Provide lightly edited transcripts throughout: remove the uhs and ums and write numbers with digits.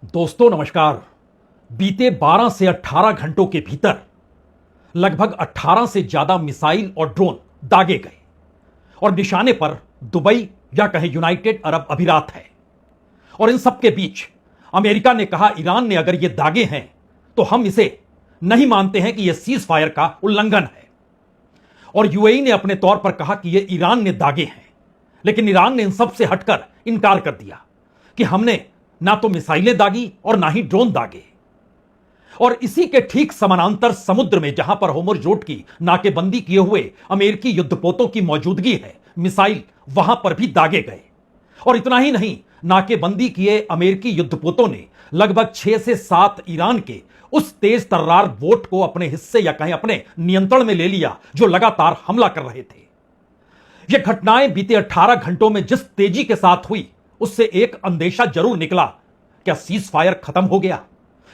दोस्तों नमस्कार। बीते 12 से 18 घंटों के भीतर लगभग 18 से ज्यादा मिसाइल और ड्रोन दागे गए और निशाने पर दुबई या कहें यूनाइटेड अरब अमीरात है। और इन सब के बीच अमेरिका ने कहा ईरान ने अगर ये दागे हैं तो हम इसे नहीं मानते हैं कि यह सीज फायर का उल्लंघन है। और यूएई ने अपने तौर पर कहा कि यह ईरान ने दागे हैं, लेकिन ईरान ने इन सब से हटकर इनकार कर दिया कि हमने ना तो मिसाइलें दागी और ना ही ड्रोन दागे। और इसी के ठीक समानांतर समुद्र में जहां पर होर्मुज़ की नाकेबंदी किए हुए अमेरिकी युद्धपोतों की मौजूदगी है, मिसाइल वहां पर भी दागे गए। और इतना ही नहीं, नाकेबंदी किए अमेरिकी युद्धपोतों ने लगभग 6 से 7 ईरान के उस तेज तर्रार बोट को अपने हिस्से या कहें अपने नियंत्रण में ले लिया जो लगातार हमला कर रहे थे। ये घटनाएं बीते 18 घंटों में जिस तेजी के साथ हुई उससे एक अंदेशा जरूर निकला। क्या सीज फायर खत्म हो गया?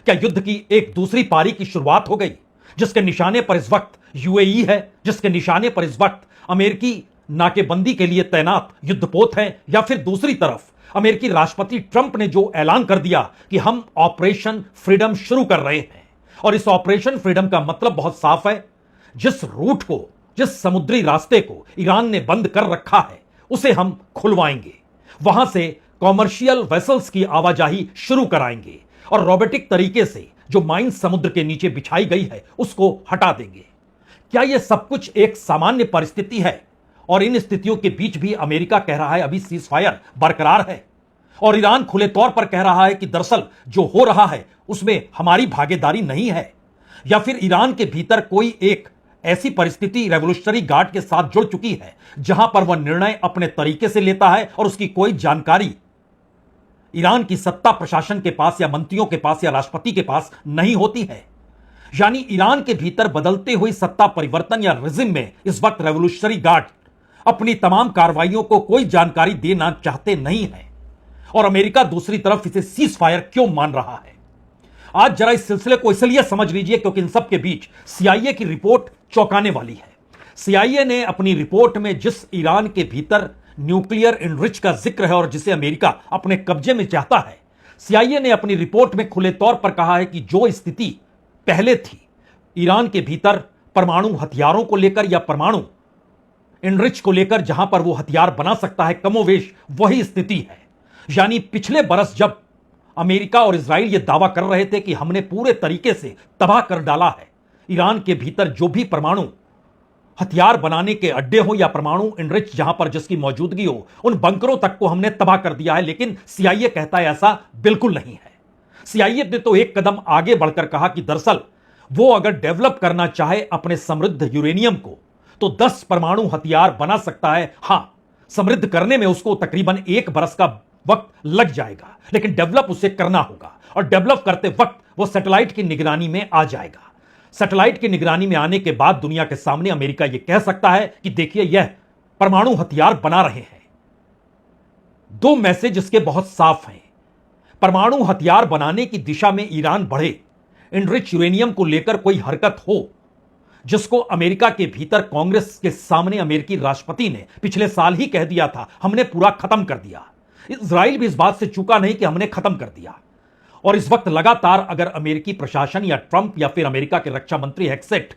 क्या युद्ध की एक दूसरी पारी की शुरुआत हो गई, जिसके निशाने पर इस वक्त यूएई है, जिसके निशाने पर इस वक्त अमेरिकी नाकेबंदी के लिए तैनात युद्धपोत हैं? या फिर दूसरी तरफ अमेरिकी राष्ट्रपति ट्रंप ने जो ऐलान कर दिया कि हम ऑपरेशन फ्रीडम शुरू कर रहे हैं। और इस ऑपरेशन फ्रीडम का मतलब बहुत साफ है, जिस रूट को, जिस समुद्री रास्ते को ईरान ने बंद कर रखा है उसे हम खुलवाएंगे, वहां से कॉमर्शियल वेसल्स की आवाजाही शुरू कराएंगे और रोबोटिक तरीके से जो माइन समुद्र के नीचे बिछाई गई है उसको हटा देंगे। क्या यह सब कुछ एक सामान्य परिस्थिति है? और इन स्थितियों के बीच भी अमेरिका कह रहा है अभी सीज फायर बरकरार है, और ईरान खुले तौर पर कह रहा है कि दरअसल जो हो रहा है उसमें हमारी भागीदारी नहीं है। या फिर ईरान के भीतर कोई एक ऐसी परिस्थिति रेवोल्यूशनरी गार्ड के साथ जुड़ चुकी है जहां पर वह निर्णय अपने तरीके से लेता है और उसकी कोई जानकारी ईरान की सत्ता प्रशासन के पास या मंत्रियों के पास या राष्ट्रपति के पास नहीं होती है। यानी ईरान के भीतर बदलते हुए सत्ता परिवर्तन या रिजिम में इस वक्त रेवोल्यूशनरी गार्ड अपनी तमाम कार्रवाइयों को कोई जानकारी देना चाहते नहीं है। और अमेरिका दूसरी तरफ इसे सीज फायर क्यों मान रहा है? आज जरा इस सिलसिले को इसलिए समझ लीजिए क्योंकि इन सब के बीच सीआईए की रिपोर्ट चौंकाने वाली है। सीआईए ने अपनी रिपोर्ट में जिस ईरान के भीतर न्यूक्लियर एनरिच का जिक्र है और जिसे अमेरिका अपने कब्जे में चाहता है, सीआईए ने अपनी रिपोर्ट में खुले तौर पर कहा है कि जो स्थिति पहले थी ईरान के भीतर परमाणु हथियारों को लेकर या परमाणु एनरिच को लेकर, जहां पर वो हथियार बना सकता है, कमोवेश वही स्थिति है। यानी पिछले बरस जब अमेरिका और इजराइल ये दावा कर रहे थे कि हमने पूरे तरीके से तबाह कर डाला है ईरान के भीतर जो भी परमाणु हथियार बनाने के अड्डे हो या परमाणु एनरिच जहां पर जिसकी मौजूदगी हो, उन बंकरों तक को हमने तबाह कर दिया है। लेकिन सीआईए कहता है ऐसा बिल्कुल नहीं है। सीआईए ने तो एक कदम आगे बढ़कर कहा कि दरअसल वो अगर डेवलप करना चाहे अपने समृद्ध यूरेनियम को तो 10 परमाणु हथियार बना सकता है। हां, समृद्ध करने में उसको तकरीबन 1 बरस का वक्त लग जाएगा, लेकिन डेवलप उसे करना होगा और डेवलप करते वक्त वो सैटेलाइट की निगरानी में आ जाएगा। सैटेलाइट की निगरानी में आने के बाद दुनिया के सामने अमेरिका यह कह सकता है कि देखिए यह परमाणु हथियार बना रहे हैं। 2 मैसेज इसके बहुत साफ हैं। परमाणु हथियार बनाने की दिशा में ईरान बढ़े, एनरिच यूरेनियम को लेकर कोई हरकत हो जिसको अमेरिका के भीतर कांग्रेस के सामने अमेरिकी राष्ट्रपति ने पिछले साल ही कह दिया था हमने पूरा खत्म कर दिया। इजराइल भी इस बात से चूका नहीं कि हमने खत्म कर दिया। और इस वक्त लगातार अगर अमेरिकी प्रशासन या ट्रंप या फिर अमेरिका के रक्षा मंत्री हेक्सेट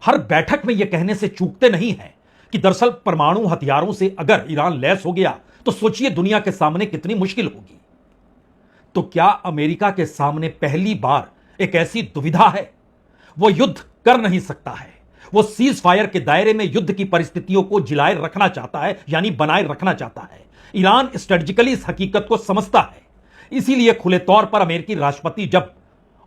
हर बैठक में यह कहने से चूकते नहीं है कि दरअसल परमाणु हथियारों से अगर ईरान लैस हो गया तो सोचिए दुनिया के सामने कितनी मुश्किल होगी। तो क्या अमेरिका के सामने पहली बार एक ऐसी दुविधा है? वो युद्ध कर नहीं सकता है, वो सीज फायर के दायरे में युद्ध की परिस्थितियों को जिलाए रखना चाहता है, यानी बनाए रखना चाहता है। ईरान स्ट्रेटेजिकली इस हकीकत को समझता है। इसीलिए खुले तौर पर अमेरिकी राष्ट्रपति जब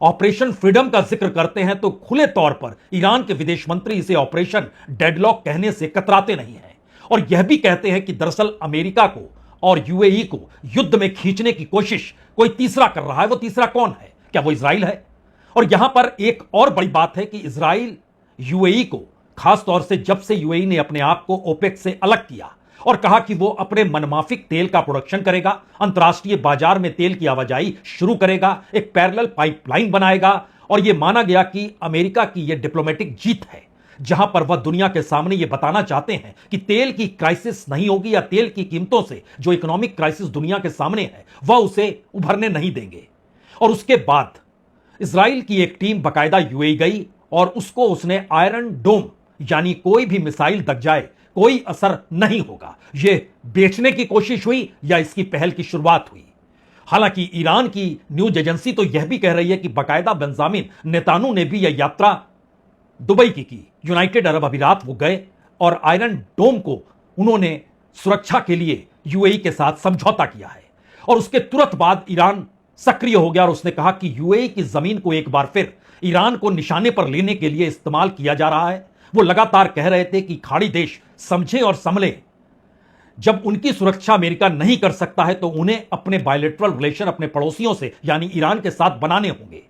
ऑपरेशन फ्रीडम का जिक्र करते हैं तो खुले तौर पर ईरान के विदेश मंत्री इसे ऑपरेशन डेडलॉक कहने से कतराते नहीं हैं और यह भी कहते हैं कि दरअसल अमेरिका को और यूएई को युद्ध में खींचने की कोशिश कोई तीसरा कर रहा है। वो तीसरा कौन है? क्या वो इजराइल है? और यहां पर एक और बड़ी बात है कि इजराइल यूएई को, खासतौर से जब से यूएई ने अपने आप को ओपेक से अलग किया और कहा कि वो अपने मनमाफिक तेल का प्रोडक्शन करेगा, अंतर्राष्ट्रीय बाजार में तेल की आवाजाही शुरू करेगा, एक पैरेलल पाइपलाइन बनाएगा, और यह माना गया कि अमेरिका की यह डिप्लोमेटिक जीत है जहां पर वह दुनिया के सामने यह बताना चाहते हैं कि तेल की क्राइसिस नहीं होगी या तेल की कीमतों से जो इकोनॉमिक क्राइसिस दुनिया के सामने है वह उसे उभरने नहीं देंगे। और उसके बाद इजराइल की एक टीम बकायदा यूएई गई और उसने आयरन डोम, यानी कोई भी मिसाइल दग जाए कोई असर नहीं होगा, यह बेचने की कोशिश हुई या इसकी पहल की शुरुआत हुई। हालांकि ईरान की न्यूज एजेंसी तो यह भी कह रही है कि बकायदा बेंजामिन नेतानू ने भी यह यात्रा दुबई की यूनाइटेड अरब अमीरात वो गए और आयरन डोम को उन्होंने सुरक्षा के लिए यूएई के साथ समझौता किया है। और उसके तुरंत बाद ईरान सक्रिय हो गया और उसने कहा कि यूएई की जमीन को एक बार फिर ईरान को निशाने पर लेने के लिए इस्तेमाल किया जा रहा है। वो लगातार कह रहे थे कि खाड़ी देश समझे और संभले, जब उनकी सुरक्षा अमेरिका नहीं कर सकता है तो उन्हें अपने बायलैटरल रिलेशन अपने पड़ोसियों से यानी ईरान के साथ बनाने होंगे।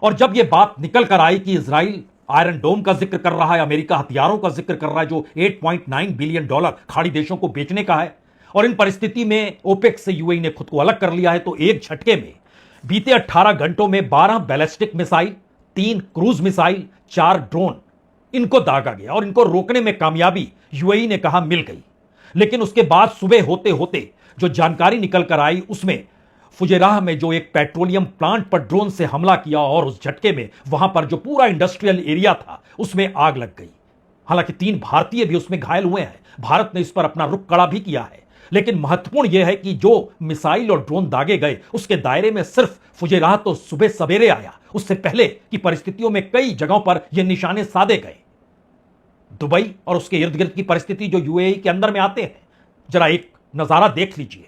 और जब यह बात निकल कर आई कि इजराइल आयरन डोम का जिक्र कर रहा है, अमेरिका हथियारों का जिक्र कर रहा है जो $8.9 बिलियन खाड़ी देशों को बेचने का है, और इन परिस्थिति में ओपेक से यूएई ने खुद को अलग कर लिया है, तो एक झटके में बीते 18 घंटों में 12 ballistic missile, 3 cruise missile, 4 drone इनको दागा गया और इनको रोकने में कामयाबी यूएई ने कहा मिल गई। लेकिन उसके बाद सुबह होते होते जो जानकारी निकल कर आई उसमें फुजेराह में जो एक पेट्रोलियम प्लांट पर ड्रोन से हमला किया और उस झटके में वहां पर जो पूरा इंडस्ट्रियल एरिया था उसमें आग लग गई। हालांकि 3 भारतीय भी उसमें घायल हुए हैं। भारत ने इस पर अपना रुख कड़ा भी किया है। लेकिन महत्वपूर्ण यह है कि जो मिसाइल और ड्रोन दागे गए उसके दायरे में सिर्फ फुजेराह तो सुबह सवेरे आया, उससे पहले की परिस्थितियों में कई जगहों पर यह निशाने साधे गए। दुबई और उसके इर्द गिर्द की परिस्थिति जो यूएई के अंदर में आते हैं, जरा एक नजारा देख लीजिए।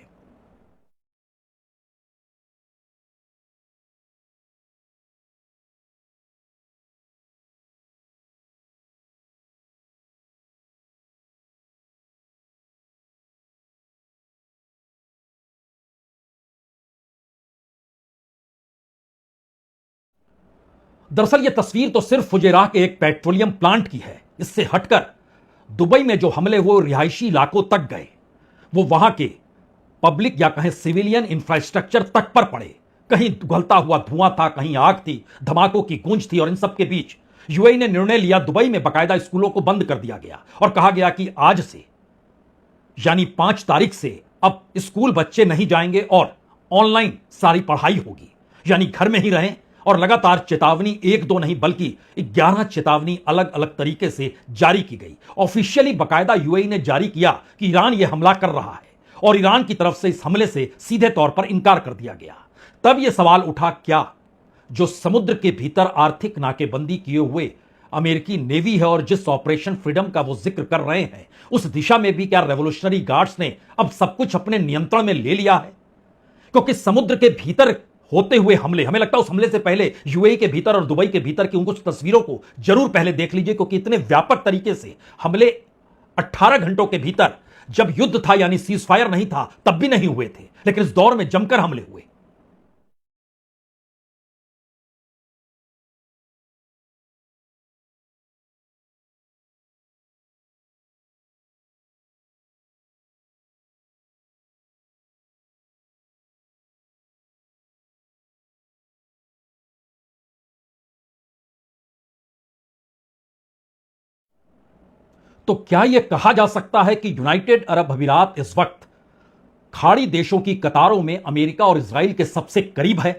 दरअसल यह तस्वीर तो सिर्फ फुजेराह के एक पेट्रोलियम प्लांट की है। इससे हटकर दुबई में जो हमले वो रिहायशी इलाकों तक गए, वो वहां के पब्लिक या कहें सिविलियन इंफ्रास्ट्रक्चर तक पर पड़े। कहीं उगलता हुआ धुआं था, कहीं आग थी, धमाकों की गूंज थी। और इन सब के बीच यूएई ने निर्णय लिया, दुबई में बाकायदा स्कूलों को बंद कर दिया गया और कहा गया कि आज से यानी 5 तारीख से अब स्कूल बच्चे नहीं जाएंगे और ऑनलाइन सारी पढ़ाई होगी, यानी घर में ही रहें। और लगातार चेतावनी 1-2 नहीं बल्कि 11 चेतावनी अलग अलग तरीके से जारी की गई। ऑफिशियली बाकायदा यूएई ने जारी किया कि ईरान यह हमला कर रहा है और ईरान की तरफ से इस हमले से सीधे तौर पर इनकार कर दिया गया। तब यह सवाल उठा, क्या जो समुद्र के भीतर आर्थिक नाकेबंदी किए हुए अमेरिकी नेवी है और जिस ऑपरेशन फ्रीडम का वो जिक्र कर रहे हैं, उस दिशा में भी क्या रेवोल्यूशनरी गार्ड्स ने अब सब कुछ अपने नियंत्रण में ले लिया है? क्योंकि समुद्र के भीतर होते हुए हमले, हमें लगता है उस हमले से पहले यूएई के भीतर और दुबई के भीतर की उन कुछ तस्वीरों को जरूर पहले देख लीजिए, क्योंकि इतने व्यापक तरीके से हमले 18 घंटों के भीतर, जब युद्ध था यानी सीज फायर नहीं था तब भी नहीं हुए थे, लेकिन इस दौर में जमकर हमले हुए। तो क्या यह कहा जा सकता है कि यूनाइटेड अरब अमीरात इस वक्त खाड़ी देशों की कतारों में अमेरिका और इजराइल के सबसे करीब है?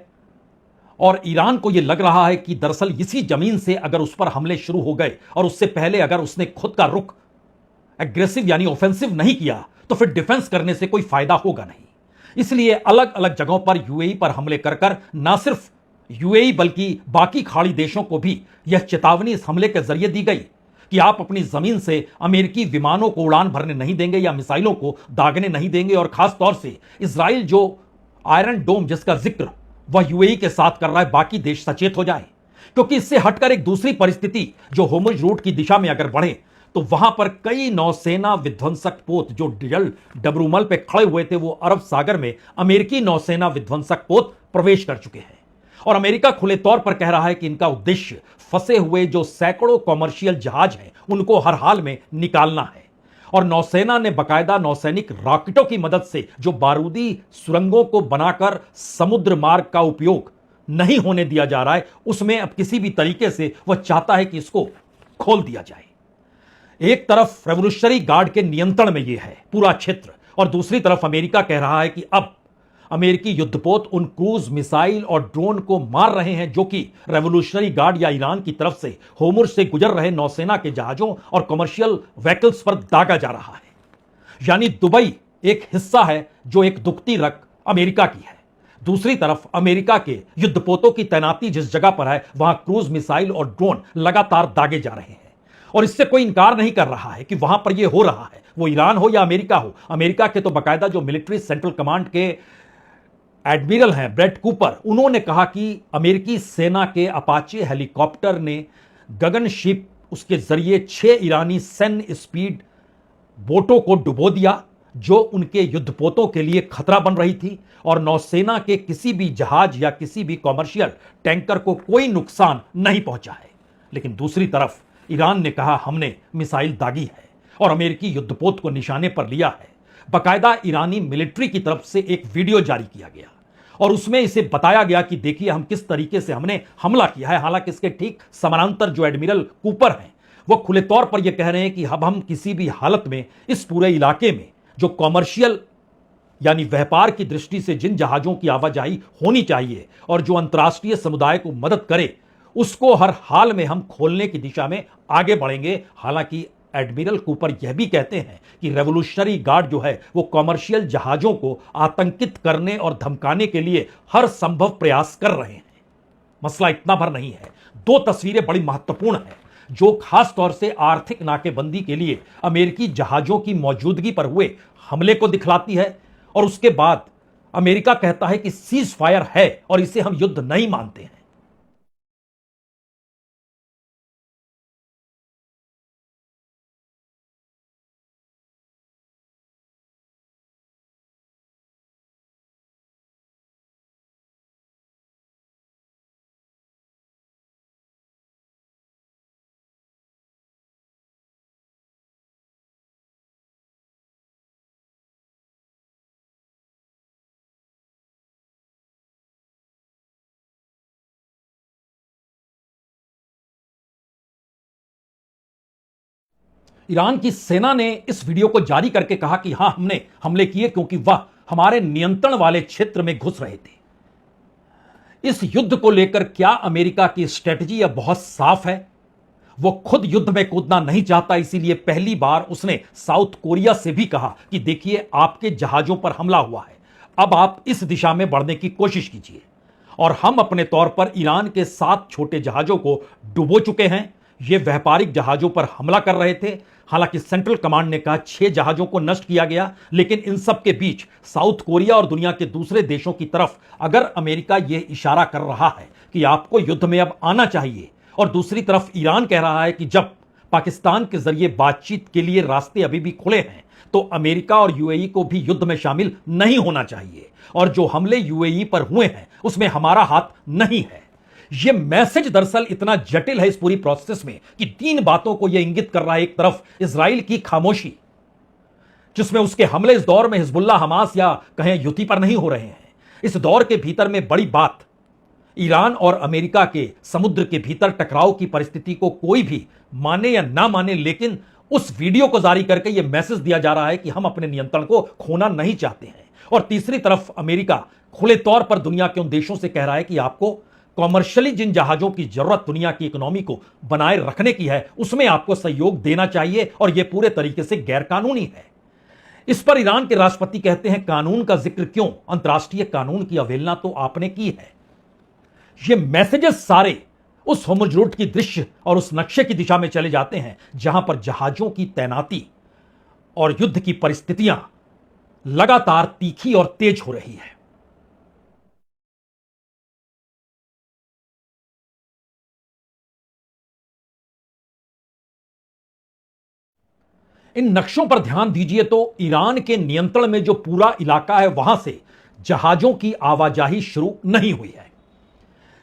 और ईरान को यह लग रहा है कि दरअसल इसी जमीन से अगर उस पर हमले शुरू हो गए और उससे पहले अगर उसने खुद का रुख एग्रेसिव यानी ऑफेंसिव नहीं किया तो फिर डिफेंस करने से कोई फायदा होगा नहीं। इसलिए अलग अलग जगहों पर यूएई पर हमले कर कर ना सिर्फ यूएई बल्कि बाकी खाड़ी देशों को भी यह चेतावनी इस हमले के जरिए दी गई कि आप अपनी जमीन से अमेरिकी विमानों को उड़ान भरने नहीं देंगे या मिसाइलों को दागने नहीं देंगे। और खास तौर से इजराइल जो आयरन डोम जिसका जिक्र वह यूएई के साथ कर रहा है, बाकी देश सचेत हो जाएं, क्योंकि इससे हटकर एक दूसरी परिस्थिति जो होर्मुज रूट की दिशा में अगर बढ़े तो वहां पर कई नौसेना विध्वंसक पोत जो जल डबरूमल पे खड़े हुए थे वो अरब सागर में अमेरिकी नौसेना विध्वंसक पोत प्रवेश कर चुके हैं। और अमेरिका खुले तौर पर कह रहा है कि इनका उद्देश्य फंसे हुए जो सैकड़ों कॉमर्शियल जहाज हैं उनको हर हाल में निकालना है। और नौसेना ने बाकायदा नौसैनिक रॉकेटों की मदद से जो बारूदी सुरंगों को बनाकर समुद्र मार्ग का उपयोग नहीं होने दिया जा रहा है, उसमें अब किसी भी तरीके से वह चाहता है कि इसको खोल दिया जाए। एक तरफ रेवोल्यूशनरी गार्ड के नियंत्रण में यह है पूरा क्षेत्र और दूसरी तरफ अमेरिका कह रहा है कि अब अमेरिकी युद्धपोत उन क्रूज मिसाइल और ड्रोन को मार रहे हैं जो कि रेवोल्यूशनरी गार्ड या ईरान की तरफ से होर्मुज से गुजर रहे नौसेना के जहाजों और कमर्शियल व्हीकल्स पर दागा जा रहा है। यानी दुबई एक हिस्सा है जो एक दुखती रग अमेरिका की है। दूसरी तरफ अमेरिका के युद्धपोतों की तैनाती जिस जगह पर है वहां क्रूज मिसाइल और ड्रोन लगातार दागे जा रहे हैं। और इससे कोई इंकार नहीं कर रहा है कि वहां पर यह हो रहा है, वो ईरान हो या अमेरिका हो। अमेरिका के तो बाकायदा जो मिलिट्री सेंट्रल कमांड के एडमिरल हैं ब्रेट कूपर, उन्होंने कहा कि अमेरिकी सेना के अपाचे हेलीकॉप्टर ने गगनशिप उसके जरिए 6 ईरानी सैन्य स्पीड बोटों को डुबो दिया जो उनके युद्धपोतों के लिए खतरा बन रही थी, और नौसेना के किसी भी जहाज या किसी भी कॉमर्शियल टैंकर को कोई नुकसान नहीं पहुंचा है। लेकिन दूसरी तरफ ईरान ने कहा हमने मिसाइल दागी है और अमेरिकी युद्धपोत को निशाने पर लिया है। बाकायदा ईरानी मिलिट्री की तरफ से एक वीडियो जारी किया गया और उसमें इसे बताया गया कि देखिए हम किस तरीके से हमने हमला किया है। हालांकि इसके ठीक समानांतर जो एडमिरल कूपर हैं वो खुले तौर पर यह कह रहे हैं कि अब हम किसी भी हालत में इस पूरे इलाके में जो कॉमर्शियल यानी व्यापार की दृष्टि से जिन जहाजों की आवाजाही होनी चाहिए और जो अंतर्राष्ट्रीय समुदाय को मदद करे, उसको हर हाल में हम खोलने की दिशा में आगे बढ़ेंगे। हालांकि एडमिरल कूपर यह भी कहते हैं कि रेवोल्यूशनरी गार्ड जो है वो कॉमर्शियल जहाजों को आतंकित करने और धमकाने के लिए हर संभव प्रयास कर रहे हैं। मसला इतना भर नहीं है। 2 तस्वीरें बड़ी महत्वपूर्ण हैं जो खास तौर से आर्थिक नाकेबंदी के लिए अमेरिकी जहाजों की मौजूदगी पर हुए हमले को दिखलाती है, और उसके बाद अमेरिका कहता है कि सीज फायर है और इसे हम युद्ध नहीं मानते हैं। ईरान की सेना ने इस वीडियो को जारी करके कहा कि हां हमने हमले किए क्योंकि वह हमारे नियंत्रण वाले क्षेत्र में घुस रहे थे। इस युद्ध को लेकर क्या अमेरिका की स्ट्रेटजी अब बहुत साफ है। वो खुद युद्ध में कूदना नहीं चाहता, इसीलिए पहली बार उसने साउथ कोरिया से भी कहा कि देखिए आपके जहाजों पर हमला हुआ है, अब आप इस दिशा में बढ़ने की कोशिश कीजिए। और हम अपने तौर पर ईरान के 7 छोटे जहाजों को डुबो चुके हैं। ये व्यापारिक जहाजों पर हमला कर रहे थे। हालांकि सेंट्रल कमांड ने कहा 6 जहाजों को नष्ट किया गया, लेकिन इन सब के बीच साउथ कोरिया और दुनिया के दूसरे देशों की तरफ अगर अमेरिका यह इशारा कर रहा है कि आपको युद्ध में अब आना चाहिए, और दूसरी तरफ ईरान कह रहा है कि जब पाकिस्तान के जरिए बातचीत के लिए रास्ते अभी भी खुले हैं तो अमेरिका और यूएई को भी युद्ध में शामिल नहीं होना चाहिए, और जो हमले यूएई पर हुए हैं उसमें हमारा हाथ नहीं है। यह मैसेज दरअसल इतना जटिल है इस पूरी प्रोसेस में कि 3 बातों को यह इंगित कर रहा है। एक तरफ इजराइल की खामोशी, जिसमें उसके हमले इस दौर में हिजबुल्लाह, हमास या कहें यूती पर नहीं हो रहे हैं। इस दौर के भीतर में बड़ी बात ईरान और अमेरिका के समुद्र के भीतर टकराव की परिस्थिति को कोई भी माने या ना माने, लेकिन उस वीडियो को जारी करके यह मैसेज दिया जा रहा है कि हम अपने नियंत्रण को खोना नहीं चाहते हैं। और तीसरी तरफ अमेरिका खुले तौर पर दुनिया के उन देशों से कह रहा है कि आपको कॉमर्शियली जिन जहाजों की जरूरत दुनिया की इकोनॉमी को बनाए रखने की है उसमें आपको सहयोग देना चाहिए, और यह पूरे तरीके से गैरकानूनी है। इस पर ईरान के राष्ट्रपति कहते हैं कानून का जिक्र क्यों, अंतर्राष्ट्रीय कानून की अवहेलना तो आपने की है। ये मैसेजेस सारे उस होर्मुज रूट की दृश्य और उस नक्शे की दिशा में चले जाते हैं जहां पर जहाजों की तैनाती और युद्ध की परिस्थितियां लगातार तीखी और तेज हो रही है। इन नक्शों पर ध्यान दीजिए तो ईरान के नियंत्रण में जो पूरा इलाका है वहां से जहाजों की आवाजाही शुरू नहीं हुई है।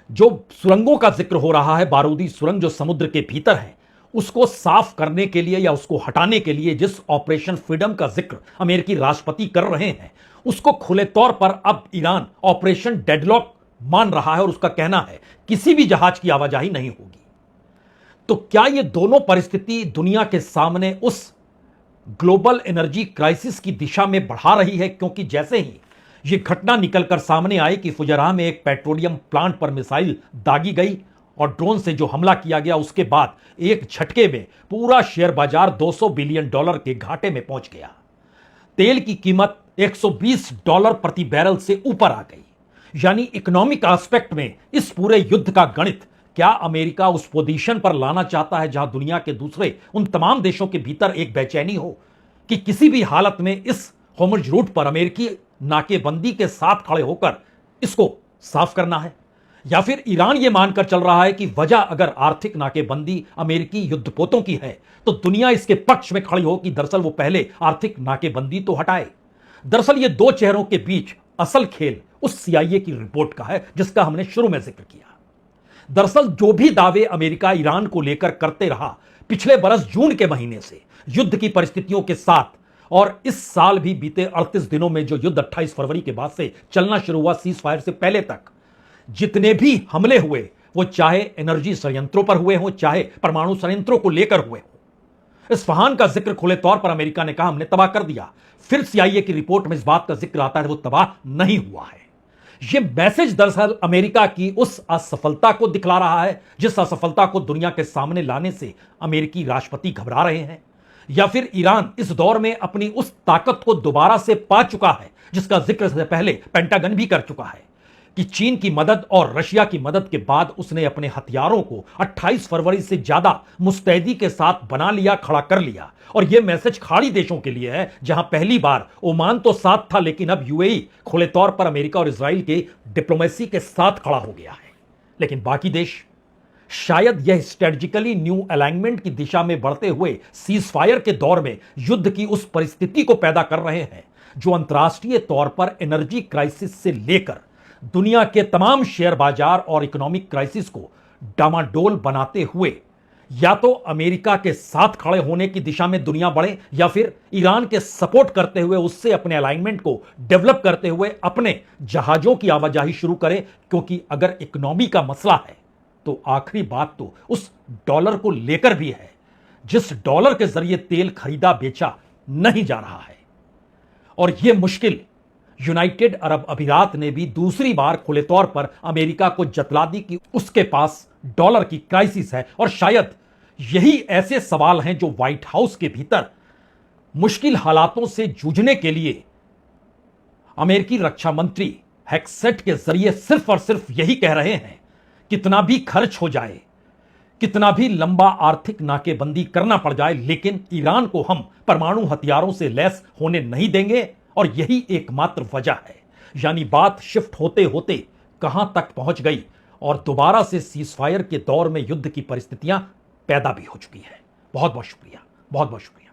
जो सुरंगों का जिक्र हो रहा है, बारूदी सुरंग जो समुद्र के भीतर है, उसको साफ करने के लिए या उसको हटाने के लिए जिस ऑपरेशन फ्रीडम का जिक्र अमेरिकी राष्ट्रपति कर रहे हैं, उसको खुले तौर पर अब ईरान ऑपरेशन डेडलॉक मान रहा है और उसका कहना है किसी भी जहाज की आवाजाही नहीं होगी। तो क्या यह दोनों परिस्थिति दुनिया के सामने उस ग्लोबल एनर्जी क्राइसिस की दिशा में बढ़ा रही है? क्योंकि जैसे ही यह घटना निकलकर सामने आई कि फुजराह में एक पेट्रोलियम प्लांट पर मिसाइल दागी गई और ड्रोन से जो हमला किया गया उसके बाद एक झटके में पूरा शेयर बाजार $200 बिलियन के घाटे में पहुंच गया। तेल की कीमत $120 प्रति बैरल से ऊपर आ गई। यानी इकोनॉमिक एस्पेक्ट में इस पूरे युद्ध का गणित क्या अमेरिका उस पोजीशन पर लाना चाहता है जहां दुनिया के दूसरे उन तमाम देशों के भीतर एक बेचैनी हो कि किसी भी हालत में इस होर्मुज रूट पर अमेरिकी नाकेबंदी के साथ खड़े होकर इसको साफ करना है, या फिर ईरान यह मानकर चल रहा है कि वजह अगर आर्थिक नाकेबंदी अमेरिकी युद्धपोतों की है तो दुनिया इसके पक्ष में खड़ी हो कि दरअसल वो पहले आर्थिक नाकेबंदी तो हटाए। दरअसल ये दो चेहरों के बीच असल खेल उस सीआईए की रिपोर्ट का है जिसका हमने शुरू में जिक्र किया। दरअसल जो भी दावे अमेरिका ईरान को लेकर करते रहा पिछले बरस जून के महीने से युद्ध की परिस्थितियों के साथ, और इस साल भी बीते 38 दिनों में जो युद्ध 28 फरवरी के बाद से चलना शुरू हुआ सीज फायर से पहले तक, जितने भी हमले हुए वो चाहे एनर्जी संयंत्रों पर हुए हों चाहे परमाणु संयंत्रों को लेकर हुए हों। इस्फहान का जिक्र खुले तौर पर अमेरिका ने कहा हमने तबाह कर दिया। फिर सीआईए की रिपोर्ट में इस बात का जिक्र आता है वो तबाह नहीं हुआ है। यह मैसेज दरअसल अमेरिका की उस असफलता को दिखला रहा है जिस असफलता को दुनिया के सामने लाने से अमेरिकी राष्ट्रपति घबरा रहे हैं, या फिर ईरान इस दौर में अपनी उस ताकत को दोबारा से पा चुका है जिसका जिक्र से पहले पेंटागन भी कर चुका है कि चीन की मदद और रशिया की मदद के बाद उसने अपने हथियारों को 28 फरवरी से ज्यादा मुस्तैदी के साथ बना लिया, खड़ा कर लिया। और यह मैसेज खाड़ी देशों के लिए है जहां पहली बार ओमान तो साथ था लेकिन अब यूएई खुले तौर पर अमेरिका और इजराइल के डिप्लोमेसी के साथ खड़ा हो गया है। लेकिन बाकी देश शायद यह स्ट्रेटेजिकली न्यू अलाइनमेंट की दिशा में बढ़ते हुए सीज फायर के दौर में युद्ध की उस परिस्थिति को पैदा कर रहे हैं जो अंतर्राष्ट्रीय तौर पर एनर्जी क्राइसिस से लेकर दुनिया के तमाम शेयर बाजार और इकोनॉमिक क्राइसिस को डामाडोल बनाते हुए या तो अमेरिका के साथ खड़े होने की दिशा में दुनिया बढ़े या फिर ईरान के सपोर्ट करते हुए उससे अपने अलाइनमेंट को डेवलप करते हुए अपने जहाजों की आवाजाही शुरू करे। क्योंकि अगर इकोनॉमी का मसला है तो आखिरी बात तो उस डॉलर को लेकर भी है जिस डॉलर के जरिए तेल खरीदा बेचा नहीं जा रहा है। और यह मुश्किल यूनाइटेड अरब अमीरात ने भी दूसरी बार खुले तौर पर अमेरिका को जतला दी कि उसके पास डॉलर की क्राइसिस है। और शायद यही ऐसे सवाल हैं जो व्हाइट हाउस के भीतर मुश्किल हालातों से जूझने के लिए अमेरिकी रक्षा मंत्री हेक्सेट के जरिए सिर्फ और सिर्फ यही कह रहे हैं, कितना भी खर्च हो जाए, कितना भी लंबा आर्थिक नाकेबंदी करना पड़ जाए, लेकिन ईरान को हम परमाणु हथियारों से लैस होने नहीं देंगे। और यही एकमात्र वजह है। यानी बात शिफ्ट होते होते कहां तक पहुंच गई और दोबारा से सीज फायर के दौर में युद्ध की परिस्थितियां पैदा भी हो चुकी है। बहुत बहुत शुक्रिया, बहुत बहुत शुक्रिया।